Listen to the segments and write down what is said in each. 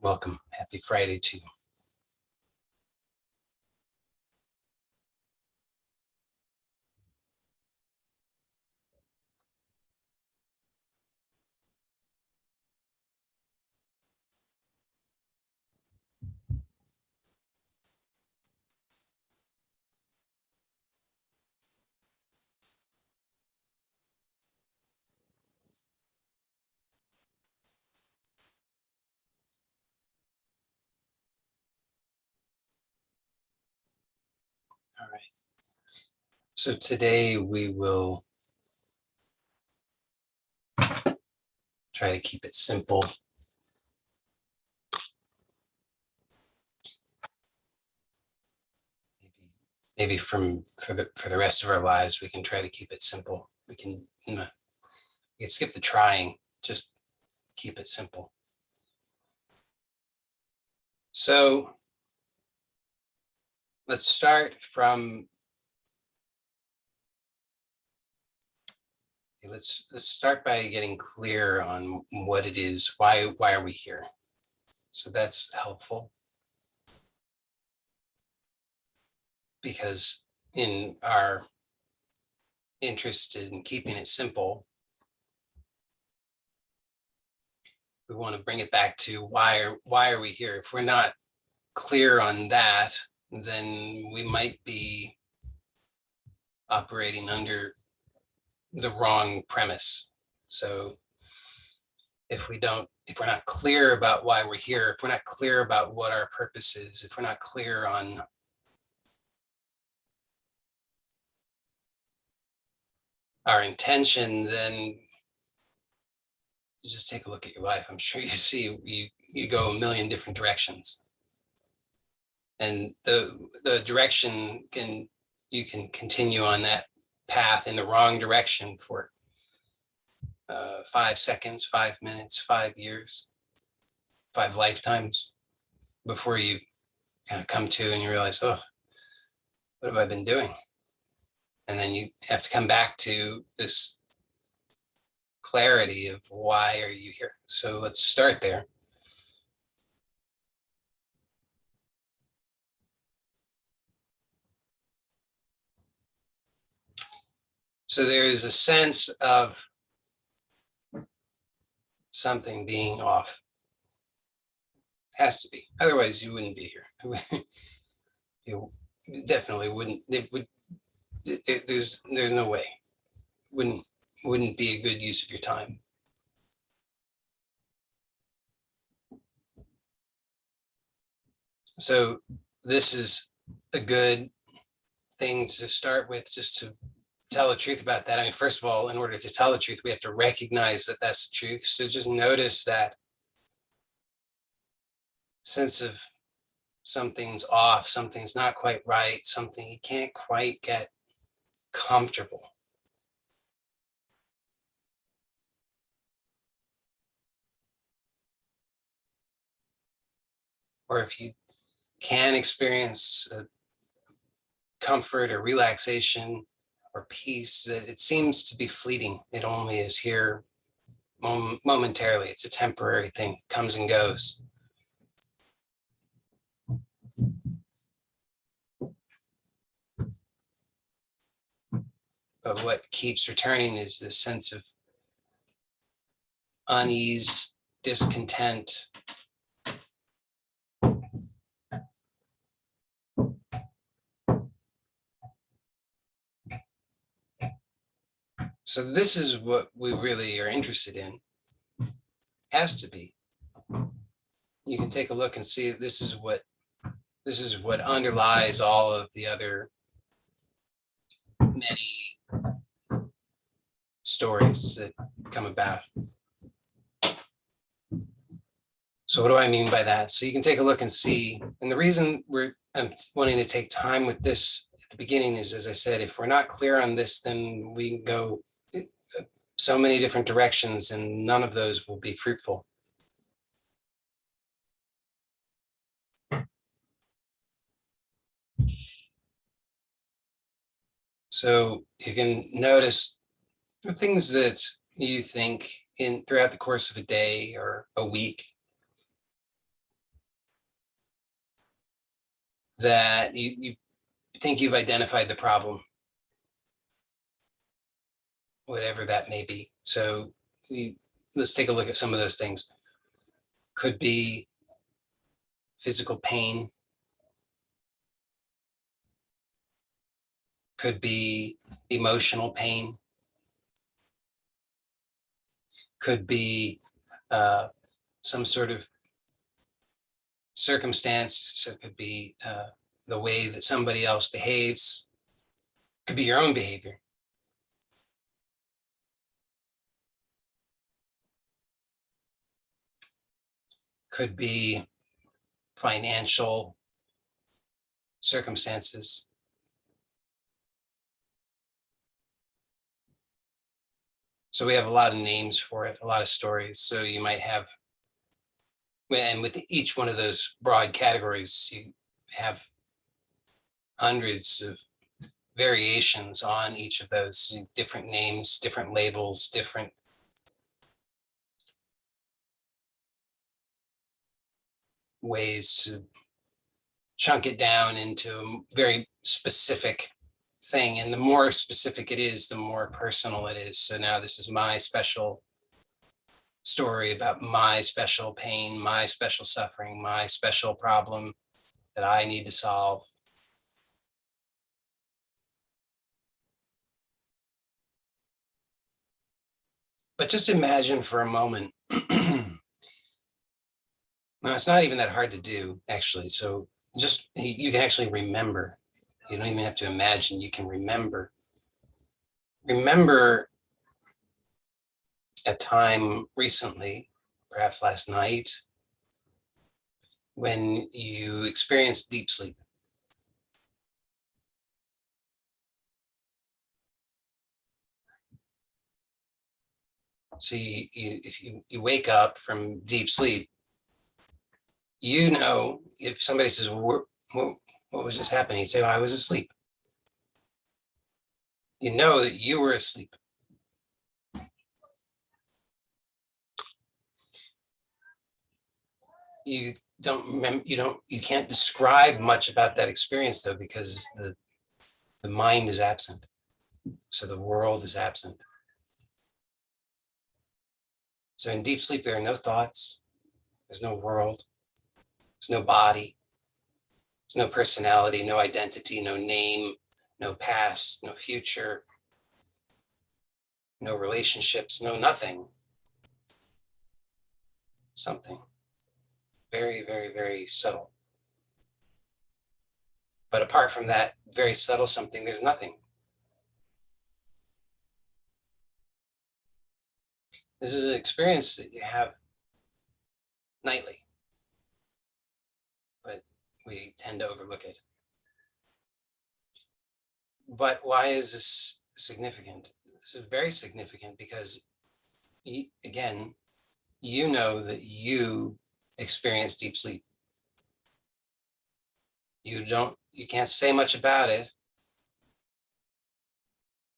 Welcome. Happy Friday to you. All right. So today we will try to keep it simple. Maybe for the rest of our lives, we can try to keep it simple. We can skip the trying, just keep it simple. So let's start from. Let's start by getting clear on what it is. Why are we here? So that's helpful, because in our interest in keeping it simple, we want to bring it back to why are we here? If we're not clear on that, then we might be operating under the wrong premise. So if we're not clear about why we're here, if we're not clear about what our purpose is, if we're not clear on our intention, then just take a look at your life. I'm sure you see you go a million different directions. And the direction you can continue on that path in the wrong direction for 5 seconds, 5 minutes, 5 years, 5 lifetimes before you kind of come to and you realize, oh, what have I been doing? And then you have to come back to this clarity of why are you here? So let's start there. So there is a sense of something being off. Has to be, otherwise you wouldn't be here. You definitely wouldn't. There's no way. Wouldn't be a good use of your time. So this is a good thing to start with, just to tell the truth about that. I mean, first of all, in order to tell the truth, we have to recognize that that's the truth. So just notice that sense of something's off, something's not quite right, something you can't quite get comfortable. Or if you can experience comfort or relaxation or peace, it seems to be fleeting. It only is here momentarily. It's a temporary thing, comes and goes. But what keeps returning is this sense of unease, discontent. So this is what we really are interested in. Has to be. You can take a look and see this is what underlies all of the other many stories that come about. So what do I mean by that? So you can take a look and see, and the reason I'm wanting to take time with this at the beginning is, as I said, if we're not clear on this, then we can go so many different directions and none of those will be fruitful. So you can notice the things that you think throughout the course of a day or a week that you think you've identified the problem, whatever that may be. So let's take a look at some of those things. Could be physical pain, could be emotional pain, could be some sort of circumstance. So it could be the way that somebody else behaves, could be your own behavior. Could be financial circumstances. So we have a lot of names for it, a lot of stories. So you might have, and with each one of those broad categories, you have hundreds of variations on each of those, different names, different labels, different ways to chunk it down into a very specific thing. And the more specific it is, the more personal it is. So now this is my special story about my special pain, my special suffering, my special problem that I need to solve. But just imagine for a moment, now it's not even that hard to do, actually. So just, you can actually remember. You don't even have to imagine, you can remember. Remember a time recently, perhaps last night, when you experienced deep sleep. So if you wake up from deep sleep, you know, if somebody says, what was just happening? You'd say, oh, I was asleep. You know that you were asleep. You don't remember, you can't describe much about that experience though, because the mind is absent. So the world is absent. So in deep sleep, there are no thoughts, there's no world, there's no body, there's no personality, no identity, no name, no past, no future, no relationships, no nothing. Something very, very, very subtle. But apart from that very subtle something, there's nothing. This is an experience that you have nightly, but we tend to overlook it. But why is this significant? This is very significant because, again, you know that you experience deep sleep. You can't say much about it,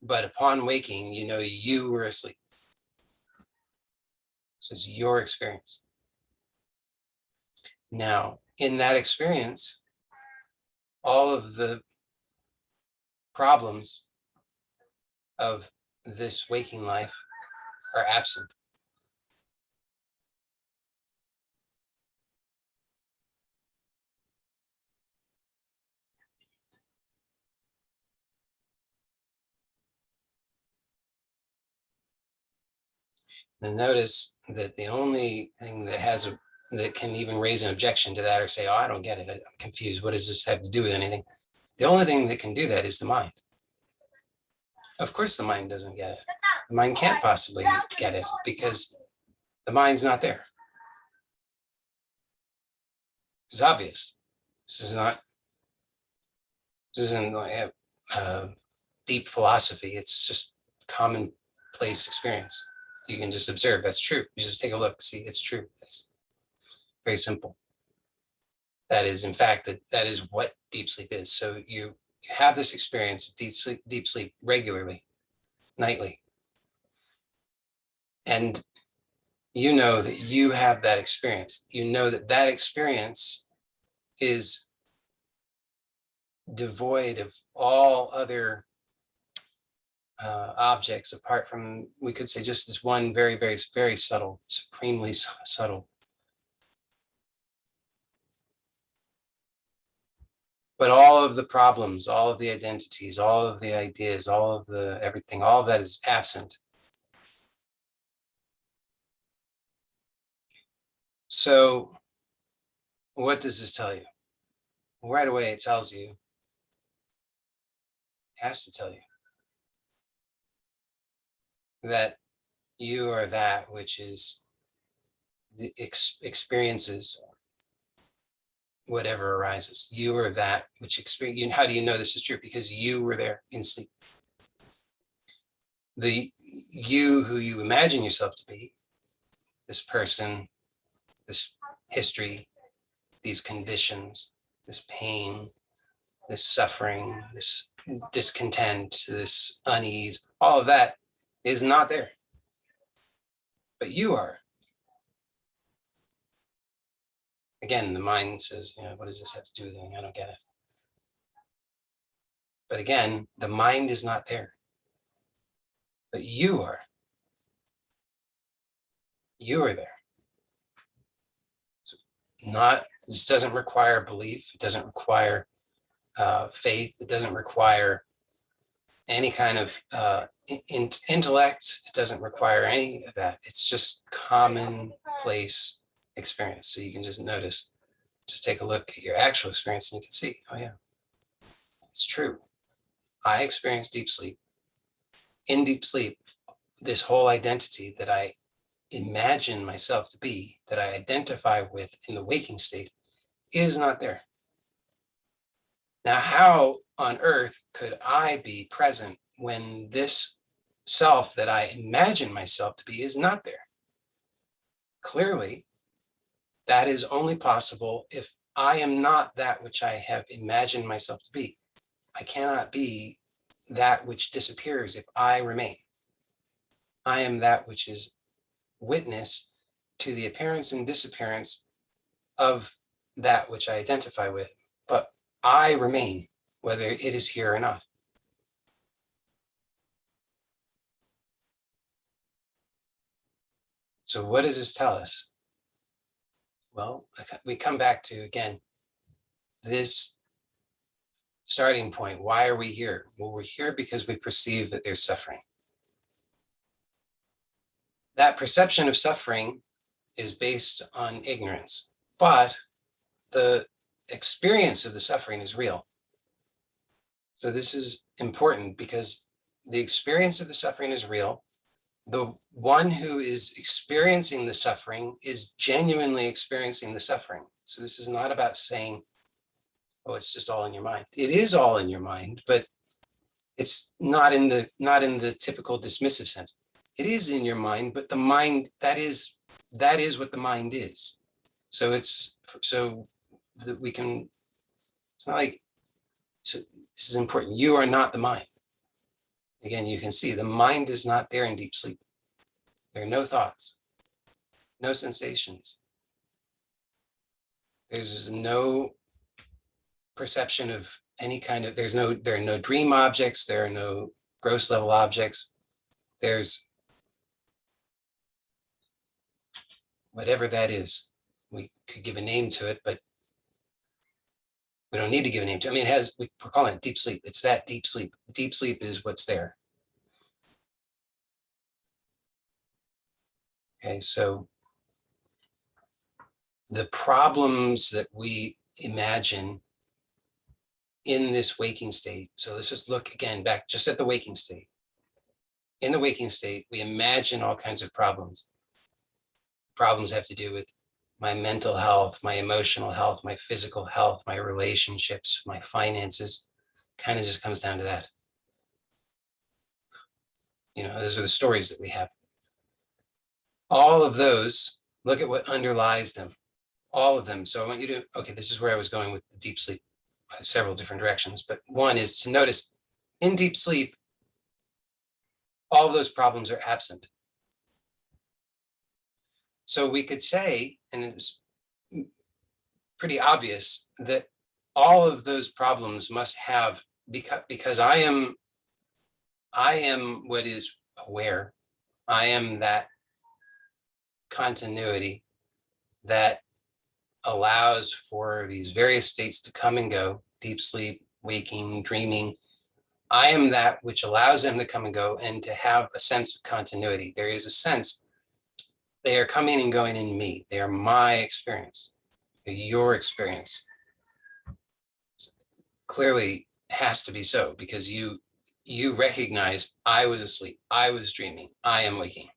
but upon waking, you know you were asleep. So it's your experience. Now, in that experience, all of the problems of this waking life are absent. And notice that the only thing that can even raise an objection to that or say, oh, I don't get it, I'm confused, what does this have to do with anything? The only thing that can do that is the mind. Of course, the mind doesn't get it. The mind can't possibly get it because the mind's not there. It's obvious. This isn't like a deep philosophy. It's just commonplace experience. You can just observe. That's true. You just take a look. See, it's true. It's very simple. That is, in fact, that is what deep sleep is. So you have this experience of deep sleep regularly, nightly, and you know that you have that experience. You know that that experience is devoid of all other objects apart from, we could say, just this one very, very, very subtle, supremely subtle. But all of the problems, all of the identities, all of the ideas, all of the everything, all of that is absent. So what does this tell you? Right away, it tells you, it has to tell you that you are that which is the experiences whatever arises. You are that which experience. How do you know this is true? Because you were there in sleep. The you who you imagine yourself to be, this person, this history, these conditions, this pain, this suffering, this discontent, this unease, all of that is not there. But you are. Again, the mind says, what does this have to do with anything? I don't get it. But again, the mind is not there. But you are. You are there. So this doesn't require belief. It doesn't require faith. It doesn't require any kind of intellect. It doesn't require any of that. It's just commonplace experience. So you can just notice, just take a look at your actual experience and you can see, oh yeah, it's true. I experience deep sleep. In deep sleep, this whole identity that I imagine myself to be, that I identify with in the waking state, is not there. Now, how on earth could I be present when this self that I imagine myself to be is not there? Clearly, that is only possible if I am not that which I have imagined myself to be. I cannot be that which disappears if I remain. I am that which is witness to the appearance and disappearance of that which I identify with, but I remain, whether it is here or not. So what does this tell us? Well, we come back to, again, this starting point. Why are we here? Well, we're here because we perceive that there's suffering. That perception of suffering is based on ignorance, but the experience of the suffering is real. So this is important because the experience of the suffering is real. The one who is experiencing the suffering is genuinely experiencing the suffering. So this is not about saying, oh, it's just all in your mind. It is all in your mind, but it's not in the typical dismissive sense. It is in your mind, but the mind, that is what the mind is. So it's not like, so this is important. You are not the mind. Again, you can see the mind is not there in deep sleep. There are no thoughts, no sensations. There's no perception of any kind of, there are no dream objects, there are no gross level objects. There's whatever that is. We could give a name to it, but we don't need to give a name to it. I mean, we're calling it deep sleep. It's that deep sleep. Deep sleep is what's there. Okay, so the problems that we imagine in this waking state. So let's just look again back just at the waking state. In the waking state, we imagine all kinds of problems. Problems have to do with my mental health, my emotional health, my physical health, my relationships, my finances. Kind of just comes down to that. Those are the stories that we have. All of those, look at what underlies them. All of them. So I want you to, okay, this is where I was going with the deep sleep, several different directions. But one is to notice in deep sleep, all of those problems are absent. So we could say, and it's pretty obvious, that all of those problems must have, because I am what is aware. I am that continuity that allows for these various states to come and go, deep sleep, waking, dreaming. I am that which allows them to come and go and to have a sense of continuity. There is a sense they are coming and going in me. They are my experience. They're your experience. Clearly has to be so, because you recognize I was asleep, I was dreaming, I am waking.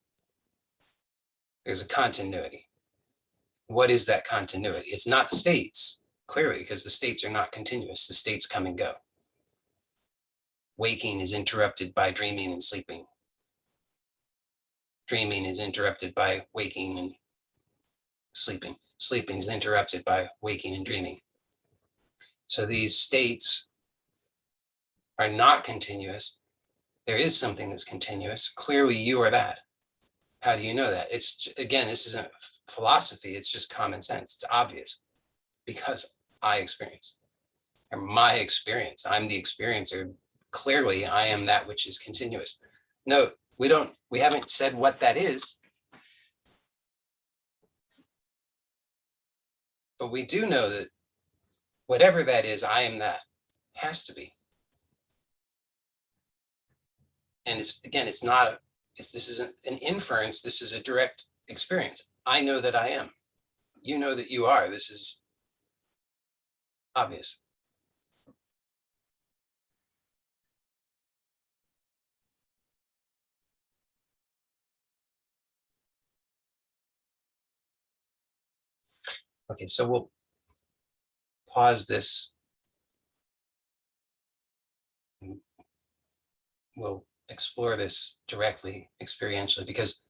There's a continuity. What is that continuity? It's not the states, clearly, because the states are not continuous. The states come and go. Waking is interrupted by dreaming and sleeping. Dreaming is interrupted by waking and sleeping. Sleeping is interrupted by waking and dreaming. So these states are not continuous. There is something that's continuous. Clearly, you are that. How do you know that? It's, again, this isn't philosophy. It's just common sense. It's obvious because I experience, or my experience. I'm the experiencer. Clearly, I am that which is continuous. No, we haven't said what that is, but we do know that whatever that is, I am that. Has to be. And it's, again, it's not this isn't an inference. This is a direct experience. I know that I am. You know that you are. This is obvious. Okay, so we'll pause this. We'll explore this directly, experientially, because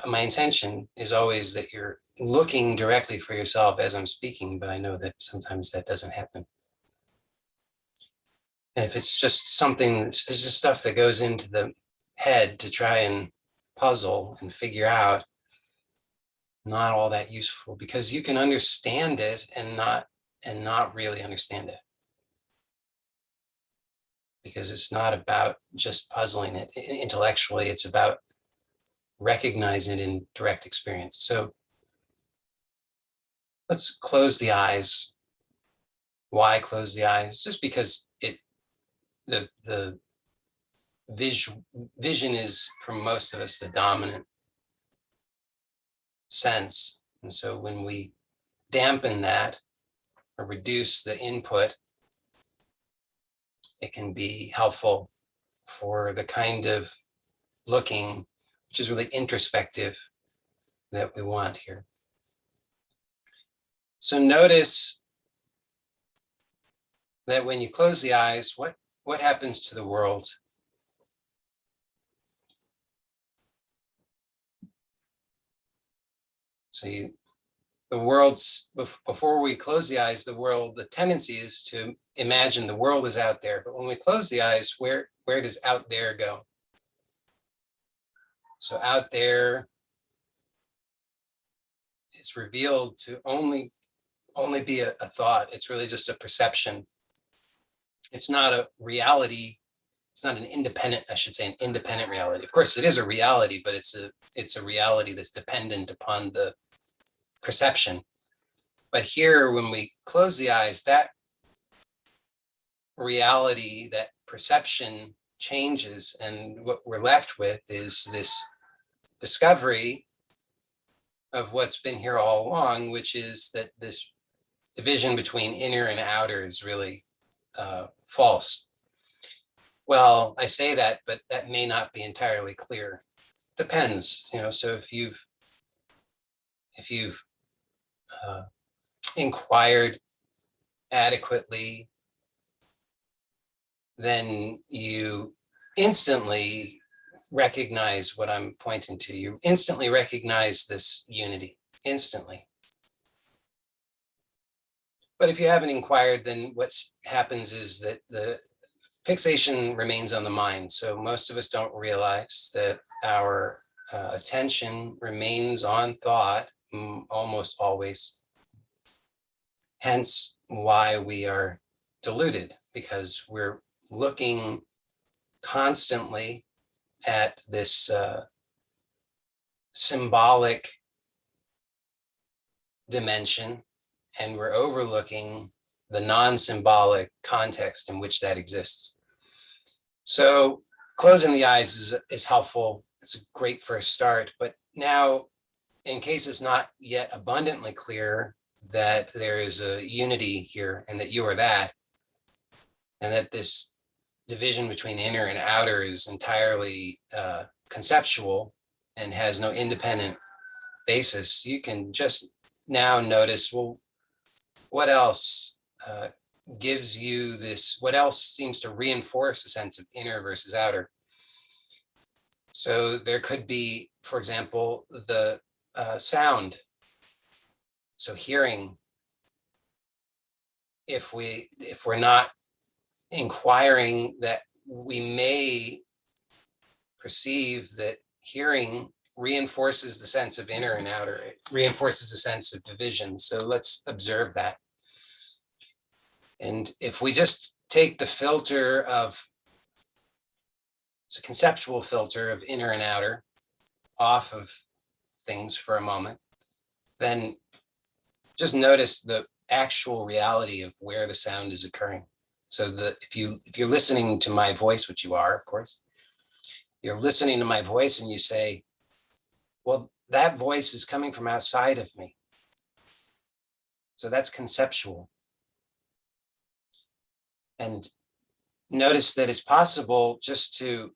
my intention is always that you're looking directly for yourself as I'm speaking, but I know that sometimes that doesn't happen. And if it's just something, there's just stuff that goes into the head to try and puzzle and figure out, not all that useful, because you can understand it and not really understand it. Because it's not about just puzzling it intellectually, it's about recognizing it in direct experience. So let's close the eyes. Why close the eyes? Just because the vision is, for most of us, the dominant sense. And so when we dampen that or reduce the input, it can be helpful for the kind of looking, which is really introspective, that we want here. So notice that when you close the eyes, what happens to the world? So the world's, before we close the eyes, the tendency is to imagine the world is out there. But when we close the eyes, where does out there go? So out there is revealed to only be a thought. It's really just a perception. It's not a reality. It's not an independent, I should say, an independent reality. Of course, it is a reality, but it's a reality that's dependent upon the perception. But here, when we close the eyes, that reality, that perception changes, and what we're left with is this discovery of what's been here all along, which is that this division between inner and outer is really false. Well, I say that, but that may not be entirely clear. Depends, so if you've inquired adequately, then you instantly recognize what I'm pointing to. You instantly recognize this unity, instantly. But if you haven't inquired, then what happens is that the fixation remains on the mind. So most of us don't realize that our attention remains on thought almost always. Hence, why we are deluded, because we're looking constantly at this symbolic dimension, and we're overlooking the non-symbolic context in which that exists. So closing the eyes is helpful. It's a great first start. But now, in case it's not yet abundantly clear that there is a unity here and that you are that, and that this division between inner and outer is entirely conceptual and has no independent basis, you can just now notice, well, what else gives you this, what else seems to reinforce the sense of inner versus outer? So there could be, for example, the sound. So hearing, if we're not inquiring, that we may perceive that hearing reinforces the sense of inner and outer. It reinforces a sense of division. So let's observe that. And if we just take the filter of, it's a conceptual filter of inner and outer off of things for a moment, then just notice the actual reality of where the sound is occurring. So that if you're listening to my voice, which you are, of course, you're listening to my voice and you say, well, that voice is coming from outside of me. So that's conceptual. And notice that it's possible just to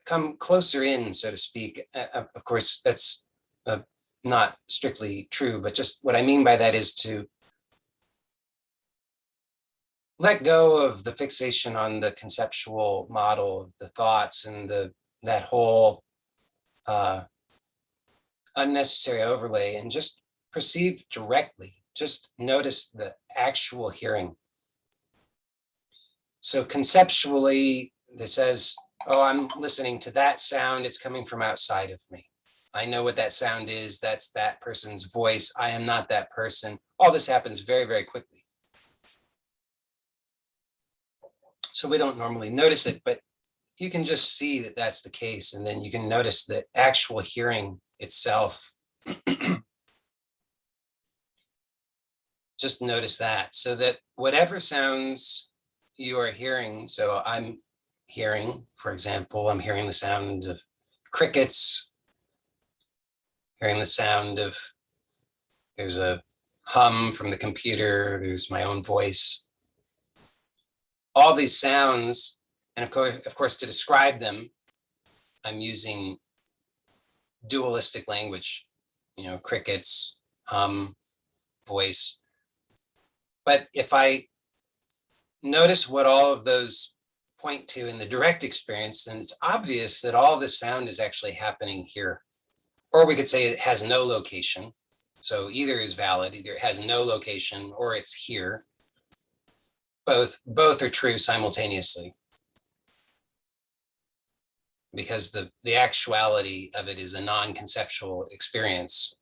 come closer in, so to speak. Of course, that's not strictly true, but just what I mean by that is to let go of the fixation on the conceptual model of the thoughts and that whole unnecessary overlay, and just perceive directly. Just notice the actual hearing. So conceptually, this says, oh, I'm listening to that sound. It's coming from outside of me. I know what that sound is. That's that person's voice. I am not that person. All this happens very, very quickly. So we don't normally notice it, but you can just see that that's the case. And then you can notice the actual hearing itself. Just notice that, so that whatever sounds you are hearing, so I'm hearing, for example, I'm hearing the sound of crickets, hearing the sound of, there's a hum from the computer, there's my own voice. All these sounds, and of course, to describe them, I'm using dualistic language, crickets, hum, voice. But if I notice what all of those point to in the direct experience, then it's obvious that all this sound is actually happening here. Or we could say it has no location. So either is valid, either it has no location or it's here. Both are true simultaneously, because the actuality of it is a non-conceptual experience.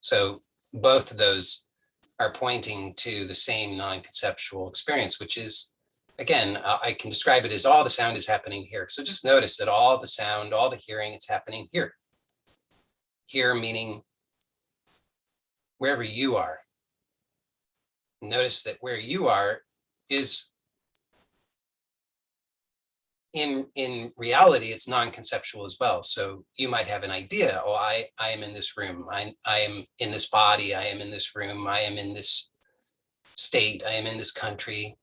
So both of those are pointing to the same non-conceptual experience, which is, again, I can describe it as all the sound is happening here. So just notice that all the sound, all the hearing, it's happening here. Here meaning wherever you are. Notice that where you are is, in reality, it's non-conceptual as well. So you might have an idea, oh, I am in this room, I am in this body, I am in this room, I am in this state, I am in this country.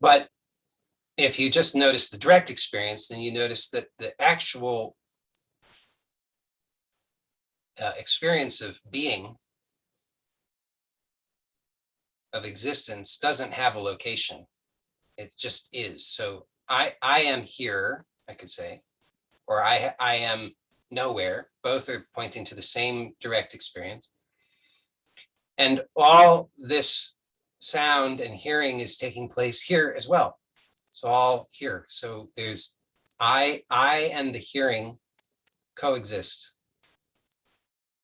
But if you just notice the direct experience, then you notice that the actual experience of being, of existence, doesn't have a location. It just is. So I am here, I could say, or I am nowhere. Both are pointing to the same direct experience. And all this sound and hearing is taking place here as well. It's all here. So there's I and the hearing coexist.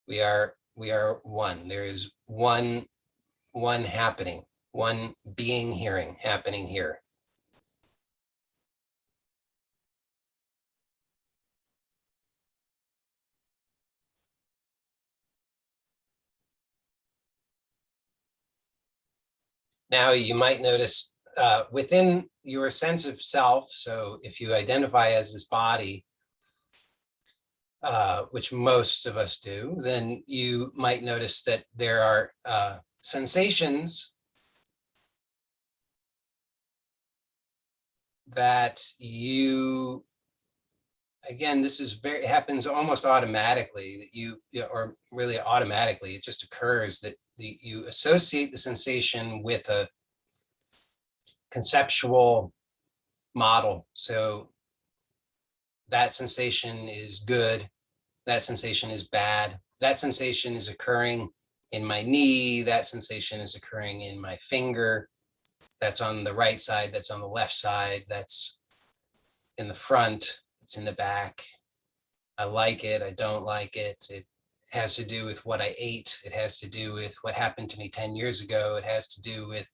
We are one. There is one one happening, one being hearing happening here. Now you might notice within your sense of self, so if you identify as this body, which most of us do, then you might notice that there are sensations that you, again, this is very, it happens almost automatically that you, or really automatically, it just occurs that you associate the sensation with a conceptual model. So that sensation is good, that sensation is bad, that sensation is occurring in my knee, that sensation is occurring in my finger, that's on the right side, that's on the left side, that's in the front, it's in the back. I like it, I don't like it. It has to do with what I ate. It has to do with what happened to me 10 years ago. It has to do with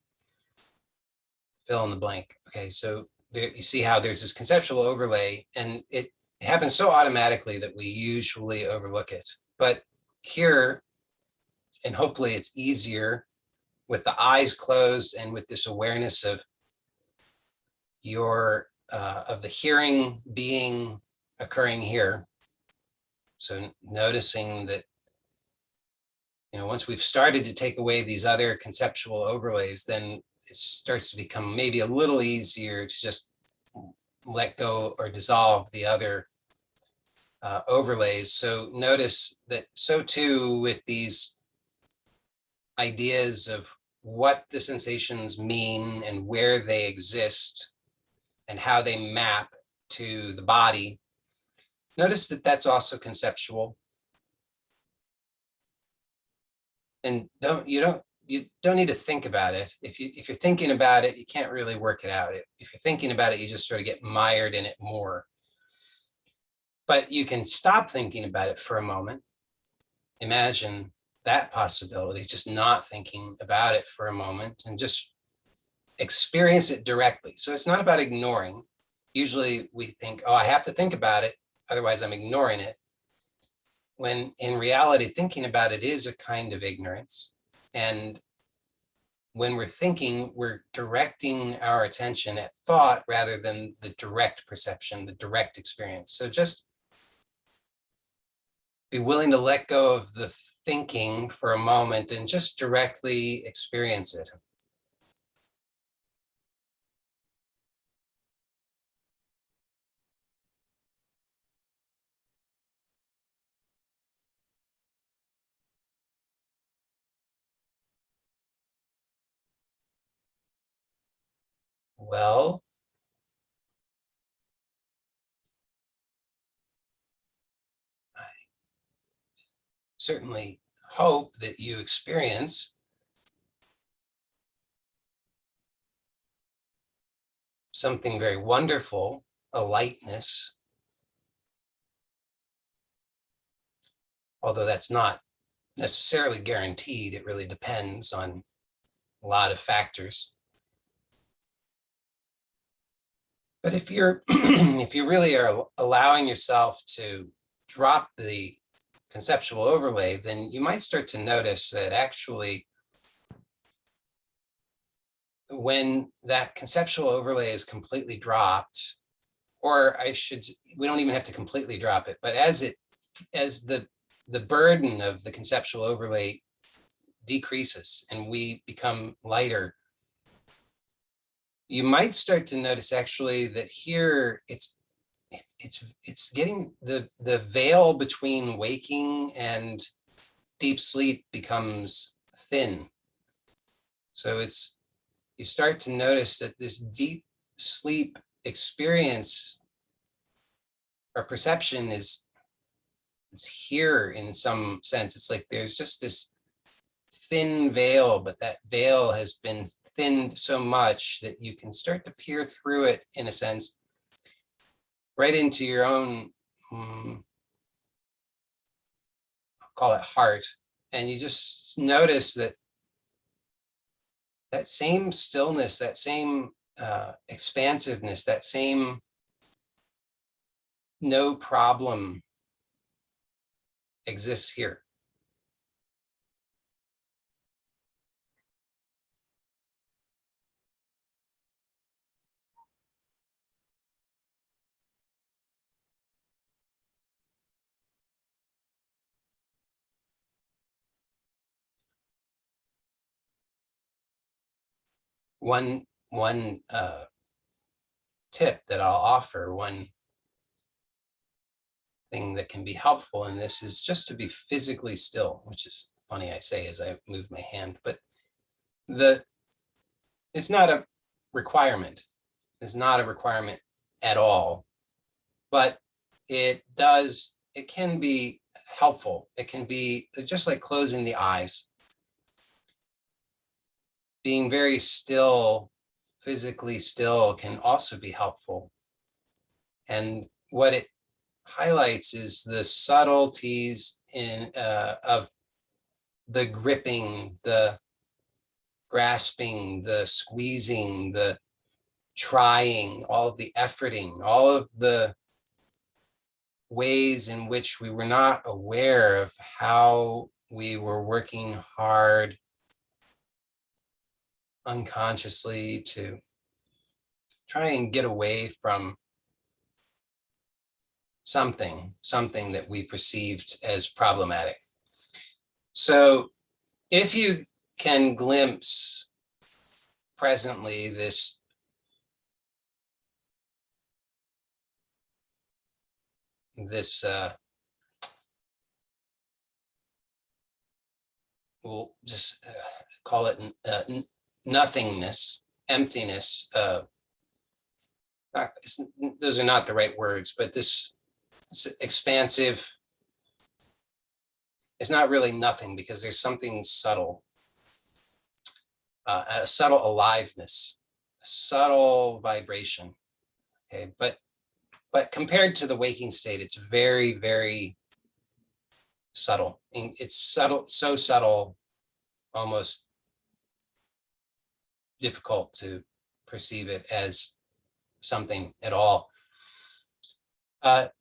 fill in the blank. Okay, so there, you see how there's this conceptual overlay, and it happens so automatically that we usually overlook it. But here, and hopefully it's easier with the eyes closed and with this awareness of your of the hearing being occurring here. So noticing that, once we've started to take away these other conceptual overlays, then it starts to become maybe a little easier to just let go or dissolve the other overlays. So notice that so too with these ideas of what the sensations mean and where they exist and how they map to the body. Notice that that's also conceptual. And you don't need to think about it. If you're thinking about it, you can't really work it out. If you're thinking about it, you just sort of get mired in it more. But you can stop thinking about it for a moment. Imagine that possibility, just not thinking about it for a moment and just experience it directly. So it's not about ignoring. Usually we think, oh, I have to think about it, otherwise I'm ignoring it. When in reality, thinking about it is a kind of ignorance. And when we're thinking, we're directing our attention at thought rather than the direct perception, the direct experience. So just be willing to let go of the thinking for a moment and just directly experience it. Well, I certainly hope that you experience something very wonderful, a lightness, although that's not necessarily guaranteed. It really depends on a lot of factors. But if you're if you really are allowing yourself to drop the conceptual overlay, then you might start to notice that actually when that conceptual overlay is completely dropped, or we don't even have to completely drop it, but as the burden of the conceptual overlay decreases and we become lighter, you might start to notice actually that here it's getting the veil between waking and deep sleep becomes thin. So you start to notice that this deep sleep experience or perception is here in some sense. It's like there's just this thin veil, but that veil has been thinned so much that you can start to peer through it in a sense, right into your own, I'll call it heart. And you just notice that that same stillness, that same expansiveness, that same no problem exists here. One tip that I'll offer, one thing that can be helpful in this is just to be physically still, which is funny I say as I move my hand, but it's not a requirement. It's not a requirement at all, but it can be helpful. It can be just like closing the eyes. Being very still, physically still, can also be helpful. And what it highlights is the subtleties of the gripping, the grasping, the squeezing, the trying, all of the efforting, all of the ways in which we were not aware of how we were working hard unconsciously to try and get away from something that we perceived as problematic. So if you can glimpse presently this we'll just call it nothingness, emptiness. Those are not the right words, but this expansive, it's not really nothing because there's something subtle, a subtle aliveness, a subtle vibration. Okay, but compared to the waking state, it's very, very subtle. It's subtle, so subtle, almost difficult to perceive it as something at all. But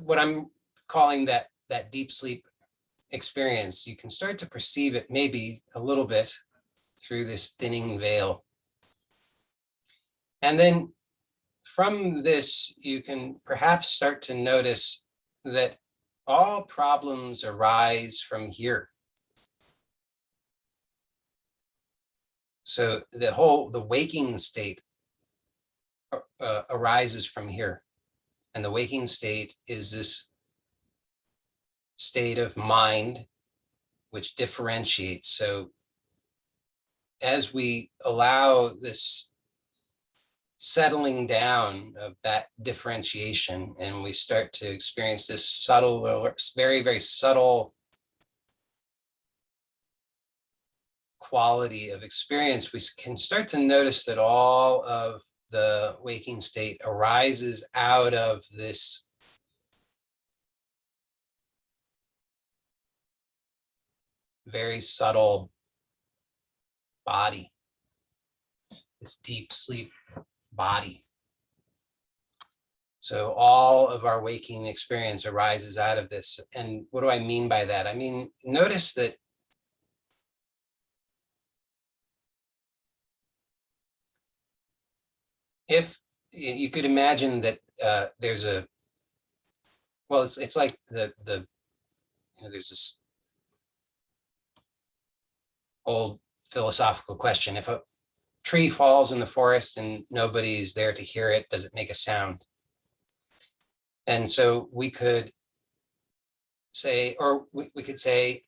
what I'm calling that deep sleep experience, you can start to perceive it maybe a little bit through this thinning veil. And then from this, you can perhaps start to notice that all problems arise from here. So the waking state arises from here. And the waking state is this state of mind which differentiates. So as we allow this settling down of that differentiation, and we start to experience this subtle, very, very subtle quality of experience, we can start to notice that all of the waking state arises out of this very subtle body, this deep sleep body. So all of our waking experience arises out of this. And what do I mean by that? I mean, notice that if you could imagine that there's a, well, it's like there's this old philosophical question. If a tree falls in the forest and nobody's there to hear it, does it make a sound? And so we could say, or we could say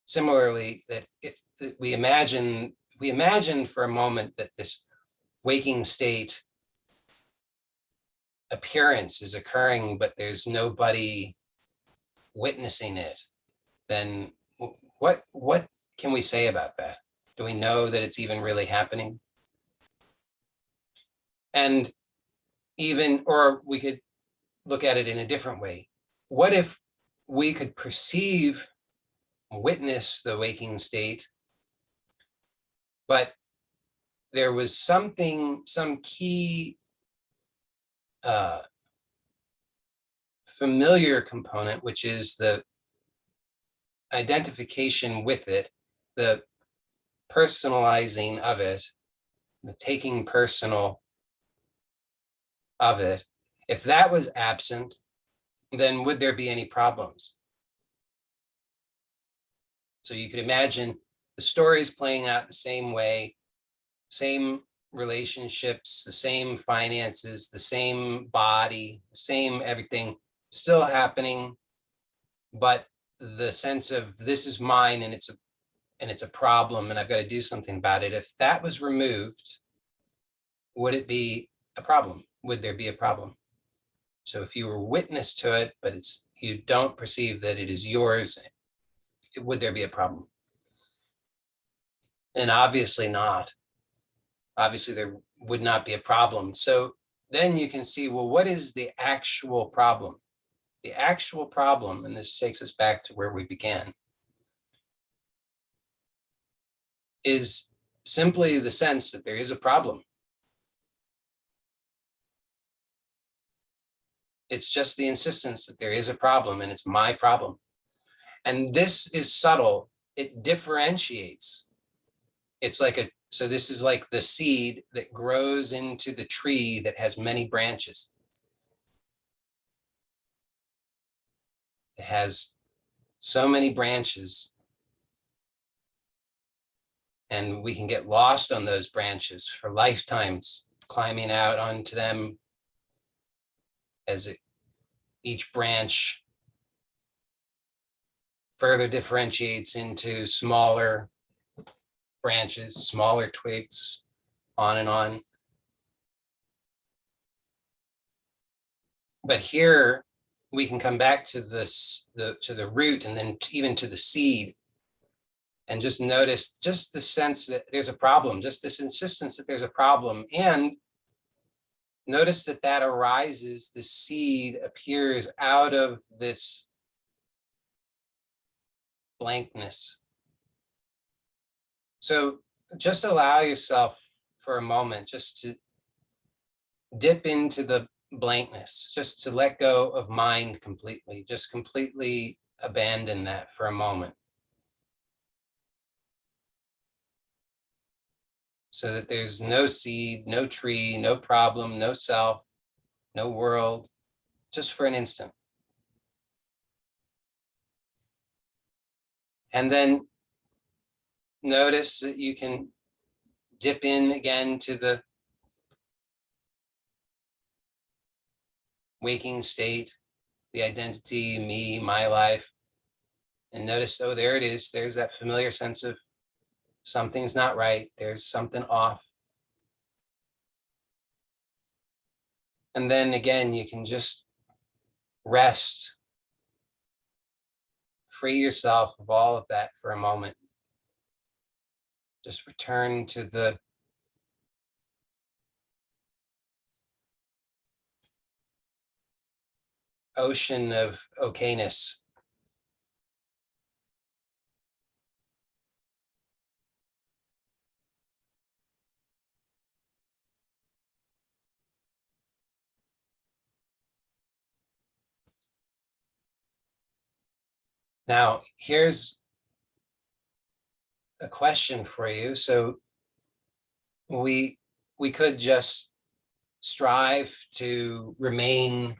similarly, that if we imagine for a moment that this waking state appearance is occurring, but there's nobody witnessing it, then what can we say about that? Do we know that it's even really happening? And even, or we could look at it in a different way. What if we could perceive, witness the waking state, but there was some key familiar component, which is the identification with it, the personalizing of it, the taking personal of it. If that was absent, then would there be any problems? So you could imagine the stories playing out the same way, same relationships, the same finances, the same body, the same everything still happening, but the sense of this is mine and it's a problem and I've got to do something about it. If that was removed, would it be a problem? Would there be a problem? So if you were witness to it, but you don't perceive that it is yours, would there be a problem? And obviously not. Obviously there would not be a problem. So then you can see, well, what is the actual problem? The actual problem, and this takes us back to where we began, is simply the sense that there is a problem. It's just the insistence that there is a problem and it's my problem. And this is subtle. It differentiates. It's like so this is like the seed that grows into the tree that has many branches. It has so many branches, and we can get lost on those branches for lifetimes, climbing out onto them as each branch further differentiates into smaller branches, smaller twigs, on and on. But here we can come back to to the root, and then even to the seed, and just notice just the sense that there's a problem, just this insistence that there's a problem. And notice that that arises, the seed appears out of this blankness. So just allow yourself for a moment just to dip into the blankness, just to let go of mind completely, just completely abandon that for a moment. So that there's no seed, no tree, no problem, no self, no world, just for an instant. And then notice that you can dip in again to the waking state, the identity, me, my life, and notice, oh, there it is. There's that familiar sense of something's not right. There's something off. And then again, you can just rest, free yourself of all of that for a moment. Just return to the ocean of okayness. Now, here's a question for you. So we could just strive to remain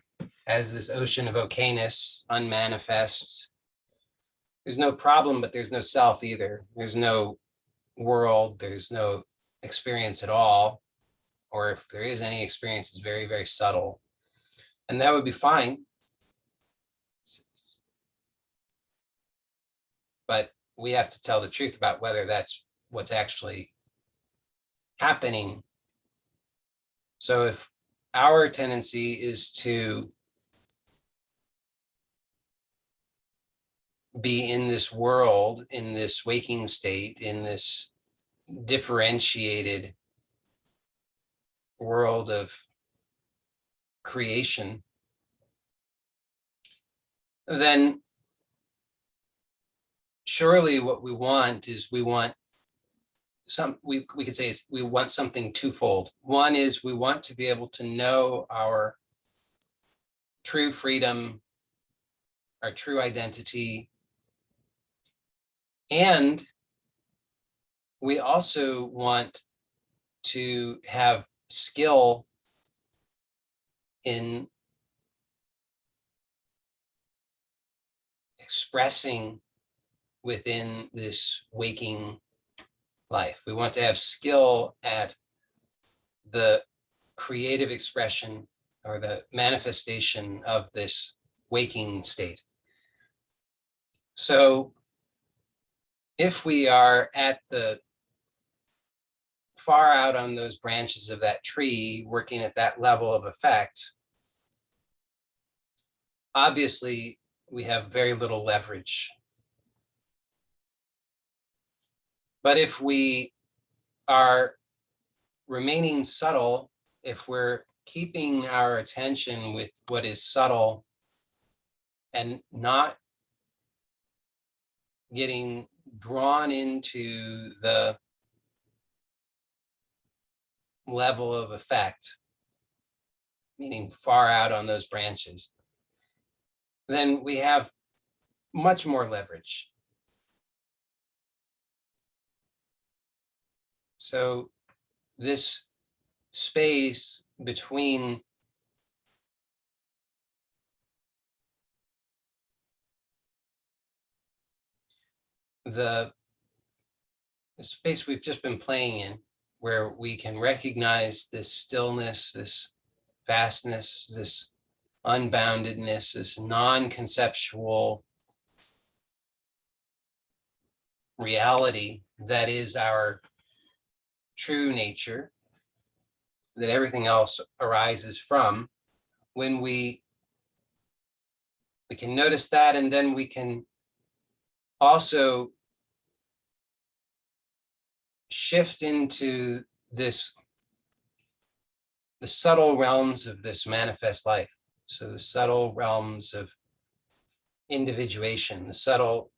as this ocean of okayness, unmanifest. There's no problem, but there's no self either. There's no world, there's no experience at all. Or if there is any experience, it's very, very subtle. And that would be fine. But we have to tell the truth about whether that's what's actually happening. So if our tendency is to be in this world, in this waking state, in this differentiated world of creation, then surely what we want is we want we could say is we want something twofold. One is we want to be able to know our true freedom, our true identity, and we also want to have skill in expressing within this waking life. We want to have skill at the creative expression or the manifestation of this waking state. So if we are at the far out on those branches of that tree, working at that level of effect, obviously we have very little leverage. But if we are remaining subtle, if we're keeping our attention with what is subtle and not getting drawn into the level of effect, meaning far out on those branches, then we have much more leverage. So this space between the space we've just been playing in, where we can recognize this stillness, this vastness, this unboundedness, this non-conceptual reality that is our true nature, that everything else arises from. When we can notice that, and then we can also shift into this, the subtle realms of this manifest life. So the subtle realms of individuation, the subtle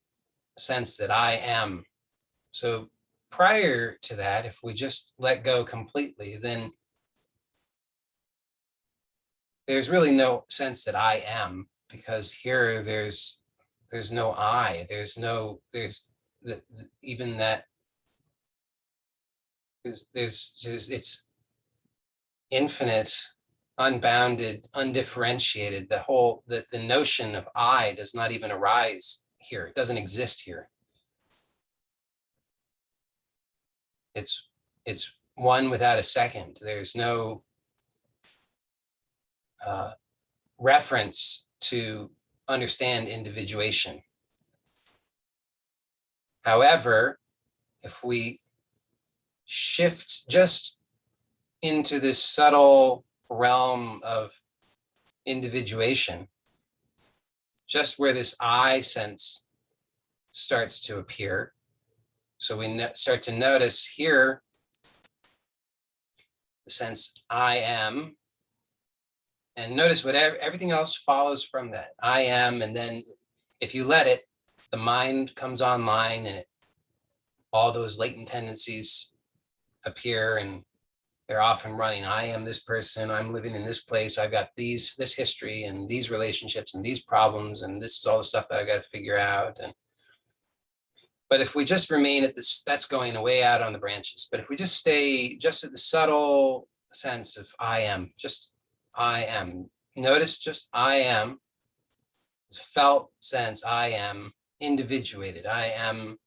sense that I am. So prior to that, if we just let go completely, then there's really no sense that I am, because here there's no I, there's even that it's infinite, unbounded, undifferentiated. The notion of I does not even arise here. It doesn't exist here. It's one without a second. There's no reference to understand individuation. However, if we shift just into this subtle realm of individuation, just where this I sense starts to appear. So we start to notice here the sense I am, and notice whatever everything else follows from that. I am, and then if you let it, the mind comes online, and all those latent tendencies appear, and they're often running. I am this person, I'm living in this place, I've got this history and these relationships and these problems, and this is all the stuff that I've got to figure out. But if we just remain at this, that's going way out on the branches. But if we just stay just at the subtle sense of I am, just I am, notice just I am, felt sense I am, individuated, I am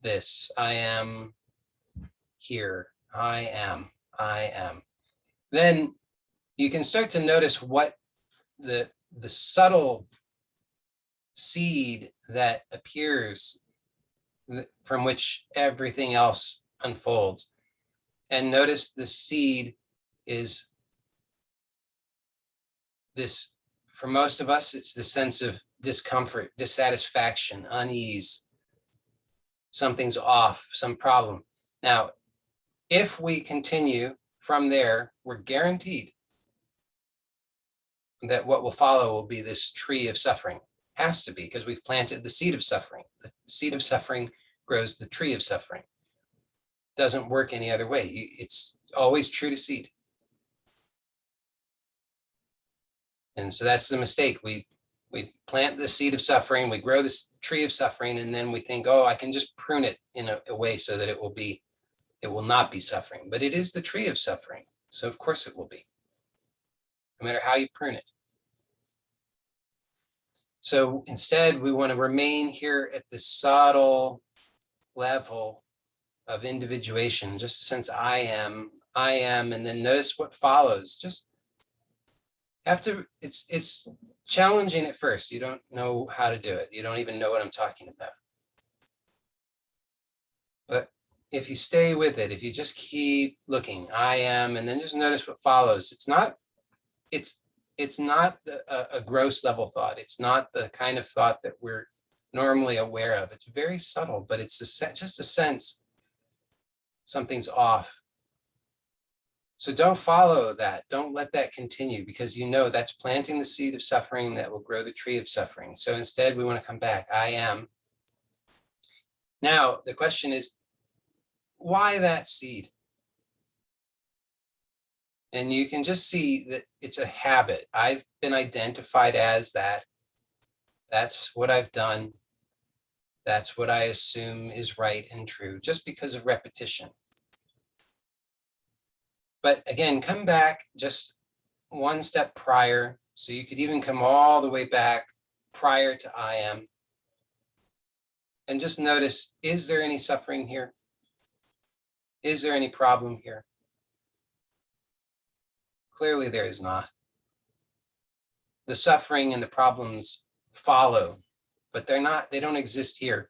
this, I am here, I am. Then you can start to notice what the subtle seed that appears from which everything else unfolds. And notice the seed is this, for most of us, it's the sense of discomfort, dissatisfaction, unease, something's off, some problem. Now, if we continue from there, we're guaranteed that what will follow will be this tree of suffering. Has to be, because we've planted the seed of suffering. The seed of suffering grows the tree of suffering. doesn't work any other way. It's always true to seed. And so that's the mistake. We plant the seed of suffering, we grow this tree of suffering, and then we think, oh, I can just prune it in a way so that it will not be suffering. But it is the tree of suffering. So of course it will be, no matter how you prune it. So instead, we want to remain here at the subtle level of individuation, just a sense I am, and then notice what follows. Just have to, it's challenging at first. You don't know how to do it. You don't even know what I'm talking about. But if you stay with it, if you just keep looking, I am, and then just notice what follows. It's not a gross level thought. It's not the kind of thought that we're normally aware of. It's very subtle, but it's just a sense something's off. So don't follow that. Don't let that continue, because you know that's planting the seed of suffering that will grow the tree of suffering. So instead, we want to come back. I am. Now, the question is, why that seed? And you can just see that it's a habit. I've been identified as that. That's what I've done. That's what I assume is right and true, just because of repetition. But again, come back just one step prior. So you could even come all the way back prior to I am. And just notice, is there any suffering here? Is there any problem here? Clearly there is not. The suffering and the problems follow, but they don't exist here.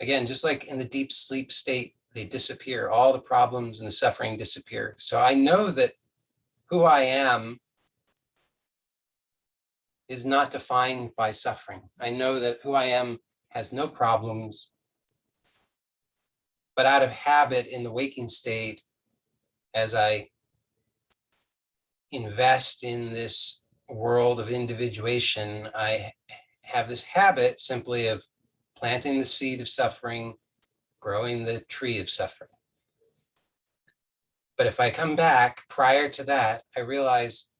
Again, just like in the deep sleep state, they disappear. All the problems and the suffering disappear. So I know that who I am is not defined by suffering. I know that who I am has no problems, but out of habit in the waking state, as I invest in this world of individuation, I have this habit simply of planting the seed of suffering, growing the tree of suffering. But if I come back prior to that, I realize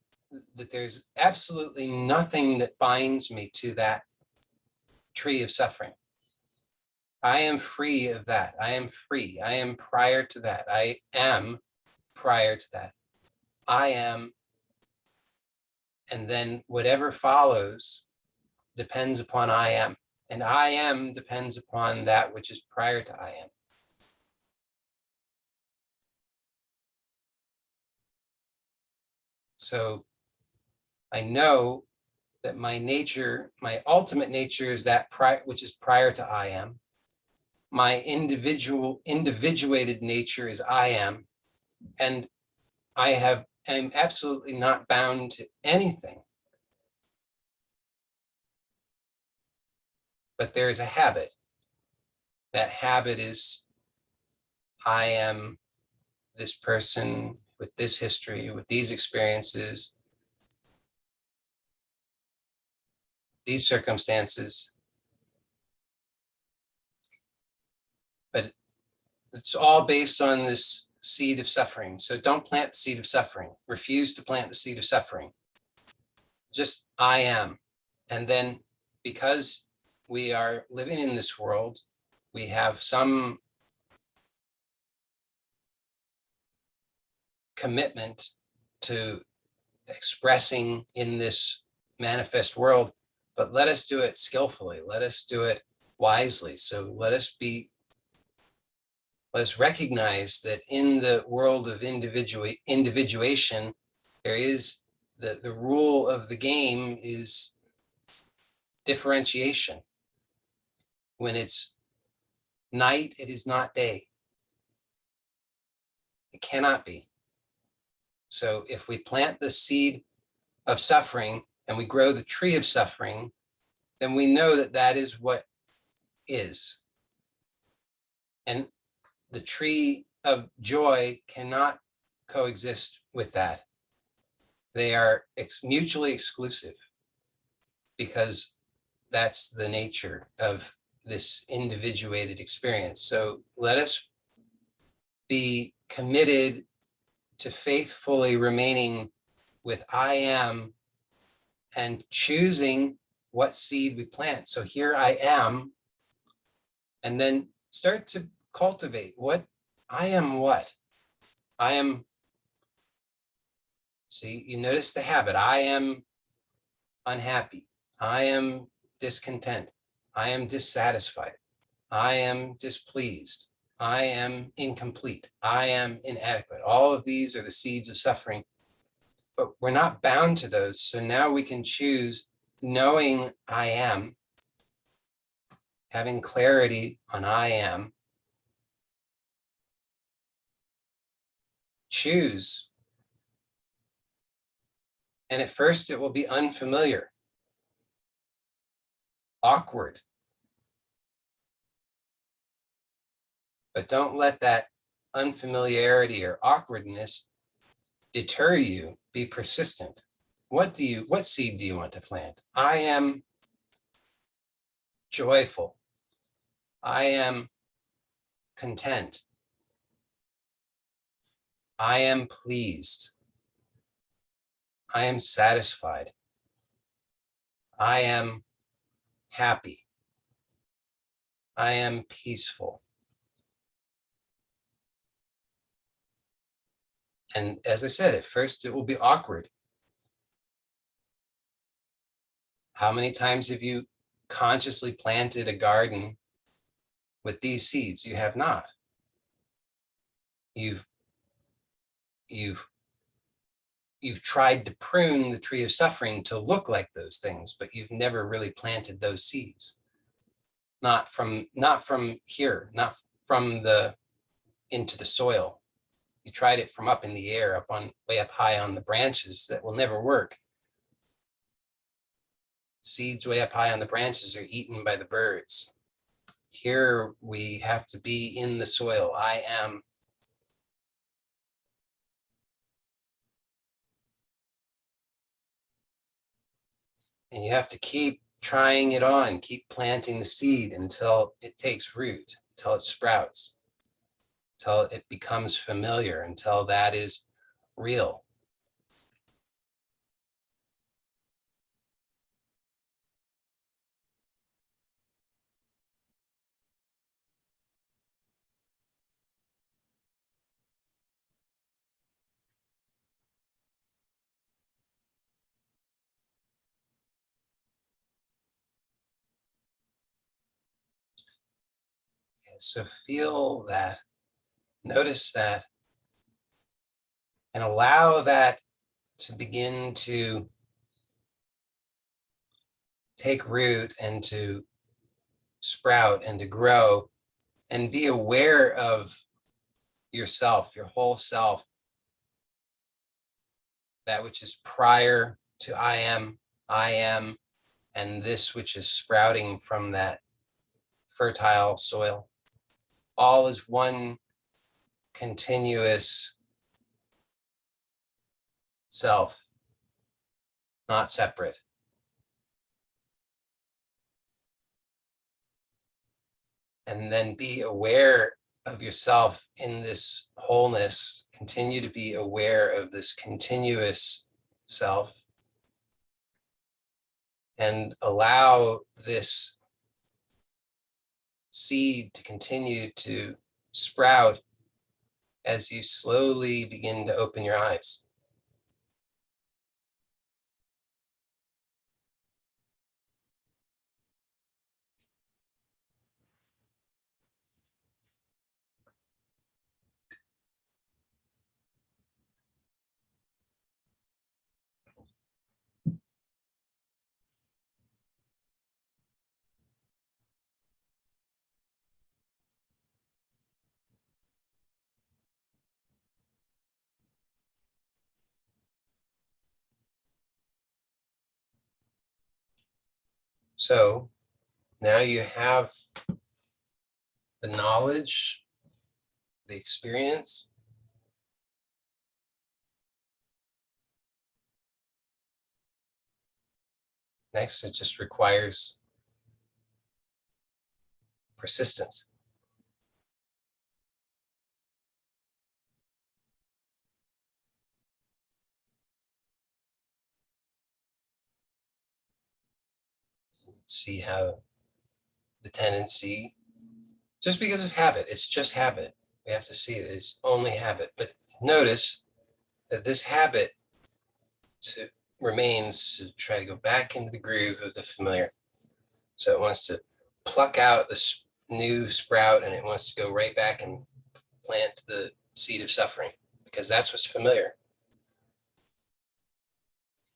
that there's absolutely nothing that binds me to that tree of suffering. I am free of that. I am free. I am prior to that. I am prior to that. I am, and then whatever follows depends upon I am. And I am depends upon that which is prior to I am. So I know that my nature, my ultimate nature is that which is prior to I am. My individuated nature is I am. And I'm absolutely not bound to anything. But there is a habit. That habit is I am this person with this history, with these experiences, these circumstances. But it's all based on this seed of suffering. So don't plant the seed of suffering. Refuse to plant the seed of suffering. Just I am. And then because we are living in this world, we have some commitment to expressing in this manifest world, but let us do it skillfully. Let us do it wisely. So let us recognize that in the world of individuation, there is the rule of the game is differentiation. When it's night, it is not day. It cannot be. So if we plant the seed of suffering and we grow the tree of suffering, then we know that that is what is. And the tree of joy cannot coexist with that. They are mutually exclusive, because that's the nature of this individuated experience. So let us be committed to faithfully remaining with I am and choosing what seed we plant. So here I am, and then start to cultivate what I am. What I am. See, you notice the habit. I am unhappy. I am discontent. I am dissatisfied. I am displeased. I am incomplete. I am inadequate. All of these are the seeds of suffering, but we're not bound to those. So now we can choose, knowing I am, having clarity on I am, choose. And at first it will be unfamiliar, awkward, but don't let that unfamiliarity or awkwardness deter you. Be persistent. What seed do you want to plant? I am joyful. I am content. I am pleased. I am satisfied. I am happy. I am peaceful. And as I said, at first it will be awkward. How many times have you consciously planted a garden with these seeds? You have not. You've tried to prune the tree of suffering to look like those things, but you've never really planted those seeds. Not from here, not from the into the soil. You tried it from up in the air, way up high on the branches. That will never work. Seeds way up high on the branches are eaten by the birds. Here we have to be in the soil. I am. And you have to keep trying it on, keep planting the seed until it takes root, until it sprouts, until it becomes familiar, until that is real. So feel that, notice that, and allow that to begin to take root and to sprout and to grow, and be aware of yourself, your whole self, that which is prior to I am, and this which is sprouting from that fertile soil. All is one continuous self, not separate. And then be aware of yourself in this wholeness. Continue to be aware of this continuous self, and allow this seed to continue to sprout as you slowly begin to open your eyes. So now you have the knowledge, the experience. Next, it just requires persistence. see how the tendency, just because of habit, it's just habit. We have to see it as only habit. But notice that this habit to remains to try to go back into the groove of the familiar. So it wants to pluck out this new sprout and it wants to go right back and plant the seed of suffering because that's what's familiar.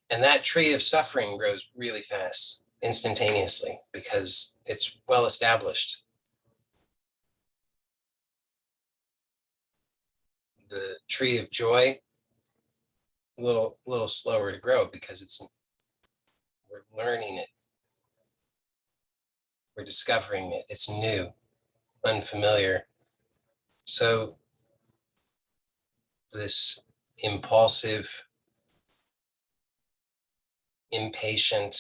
And that tree of suffering grows really fast, instantaneously, because it's well established. The tree of joy, a little slower to grow because we're learning it. We're discovering it. It's new, unfamiliar. So this impulsive, impatient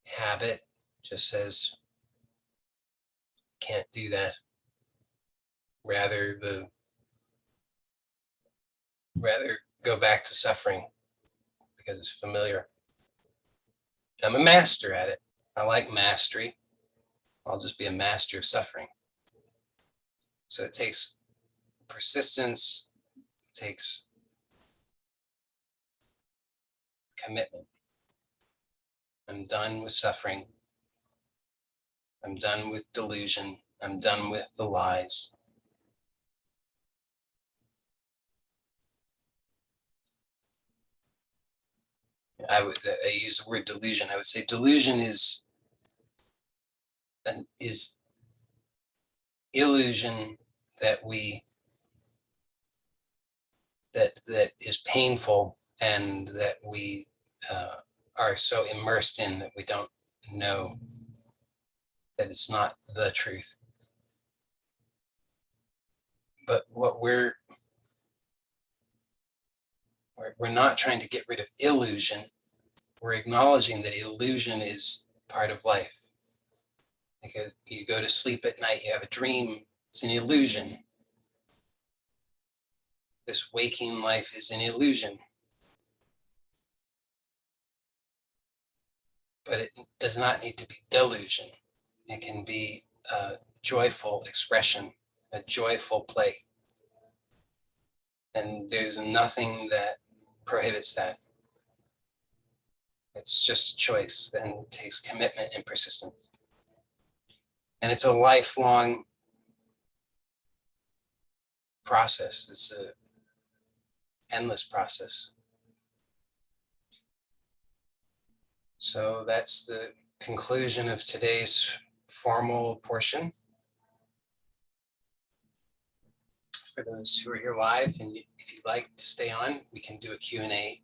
habit just says, can't do that. Rather go back to suffering because it's familiar. I'm a master at it. I like mastery. I'll just be a master of suffering. So it takes persistence, it takes commitment. I'm done with suffering. I'm done with delusion. I'm done with the lies. I use the word delusion. I would say delusion is illusion that that is painful and that we are so immersed in that we don't know that it's not the truth. But what we're not trying to get rid of illusion. We're acknowledging that illusion is part of life. Like you go to sleep at night, you have a dream, it's an illusion. This waking life is an illusion. But it does not need to be delusion. It can be a joyful expression, a joyful play. And there's nothing that prohibits that. It's just a choice and it takes commitment and persistence. And it's a lifelong process. It's an endless process. So that's the conclusion of today's formal portion. For those who are here live, and if you'd like to stay on, we can do a Q&A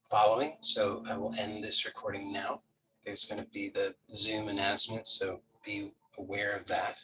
following. So I will end this recording now. There's going to be the Zoom announcement, so be aware of that.